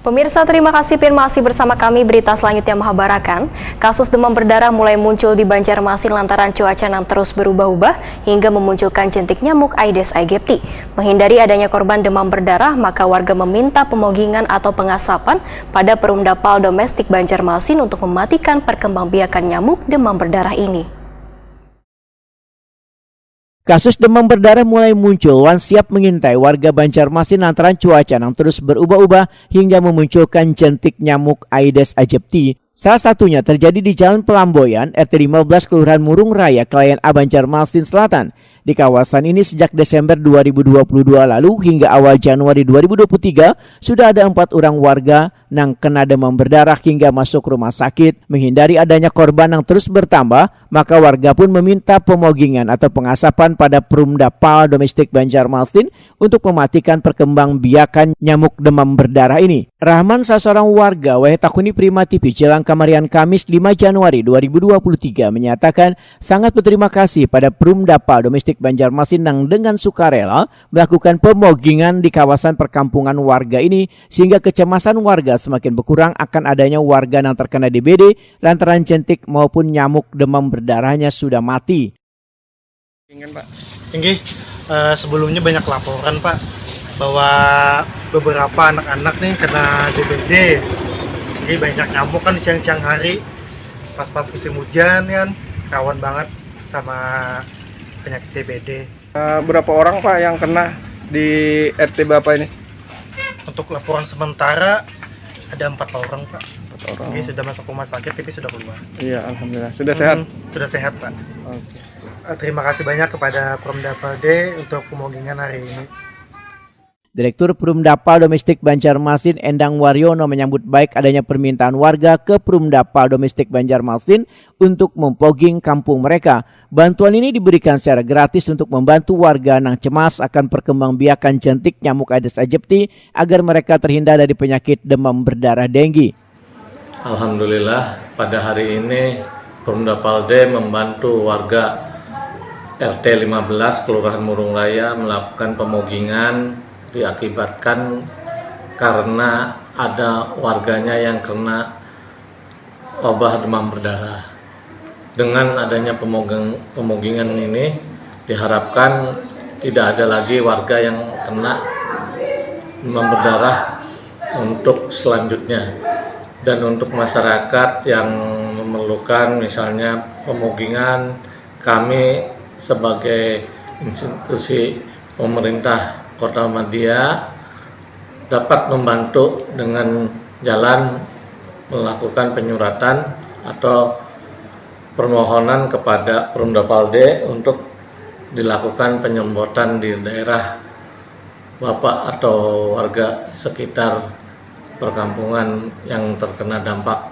Pemirsa, terima kasih masih bersama kami. Berita selanjutnya mengabarkan, kasus demam berdarah mulai muncul di Banjarmasin lantaran cuaca yang terus berubah-ubah hingga memunculkan jentik nyamuk Aedes aegypti. Menghindari adanya korban demam berdarah, maka warga meminta pemogingan atau pengasapan pada Perumdapal Domestik Banjarmasin untuk mematikan perkembangbiakan nyamuk demam berdarah ini. Kasus demam berdarah mulai muncul, Wan siap mengintai warga Banjarmasin lantaran cuaca yang terus berubah-ubah hingga memunculkan jentik nyamuk Aedes aegypti. Salah satunya terjadi di Jalan Pelamboyan, RT 15 Kelurahan Murung Raya, Kelayan A, Banjarmasin Selatan. Di kawasan ini sejak Desember 2022 lalu hingga awal Januari 2023 sudah ada 4 orang warga yang kena demam berdarah hingga masuk rumah sakit. Menghindari adanya korban yang terus bertambah, maka warga pun meminta pemogingan atau pengasapan pada Perumdapal Domestik Banjarmasin untuk mematikan perkembangbiakan nyamuk demam berdarah ini. Rahman, seorang warga Wahetakuni Prima TV Jelang Kamarian Kamis 5 Januari 2023 menyatakan sangat berterima kasih pada Perumdapal Domestik Banjarmasin yang dengan sukarela melakukan pemogingan di kawasan perkampungan warga ini sehingga kecemasan warga semakin berkurang akan adanya warga yang terkena DBD lantaran jentik maupun nyamuk demam berdarahnya sudah mati. Pak, sebelumnya banyak laporan Pak bahwa beberapa anak-anak nih kena DBD. Jadi banyak nyamuk kan siang-siang hari, pas-pas musim hujan kan rawan banget sama penyakit DBD. Berapa orang Pak yang kena di RT Bapak ini? Untuk laporan sementara ada 4 orang Pak. 4 orang. Ini sudah masuk rumah sakit tapi sudah keluar. Iya, alhamdulillah. Sudah sehat? Sudah sehat Pak. Oke. Terima kasih banyak kepada Perumdapal D untuk pemogingan hari ini. Direktur Perumdapal Domestik Banjarmasin Endang Waryono menyambut baik adanya permintaan warga ke Perumdapal Domestik Banjarmasin untuk mempoging kampung mereka. Bantuan ini diberikan secara gratis untuk membantu warga yang cemas akan perkembangbiakan jentik nyamuk Aedes aegypti agar mereka terhindar dari penyakit demam berdarah denggi. Alhamdulillah pada hari ini Perumdapal D membantu warga RT 15 Kelurahan Murung Raya melakukan pemogingan diakibatkan karena ada warganya yang kena wabah demam berdarah. Dengan adanya pemogingan ini diharapkan tidak ada lagi warga yang kena demam berdarah untuk selanjutnya. Dan untuk masyarakat yang memerlukan misalnya pemogingan, kami sebagai institusi pemerintah Kota Madia dapat membantu dengan jalan melakukan penyuratan atau permohonan kepada Perumdapal D untuk dilakukan penyemprotan di daerah Bapak atau warga sekitar perkampungan yang terkena dampak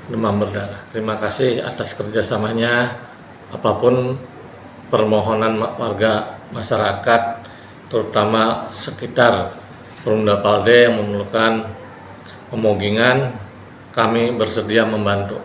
demam berdarah. Terima kasih atas kerjasamanya. Apapun permohonan warga masyarakat terutama sekitar Perumdapal D yang memerlukan pemogingan, kami bersedia membantu.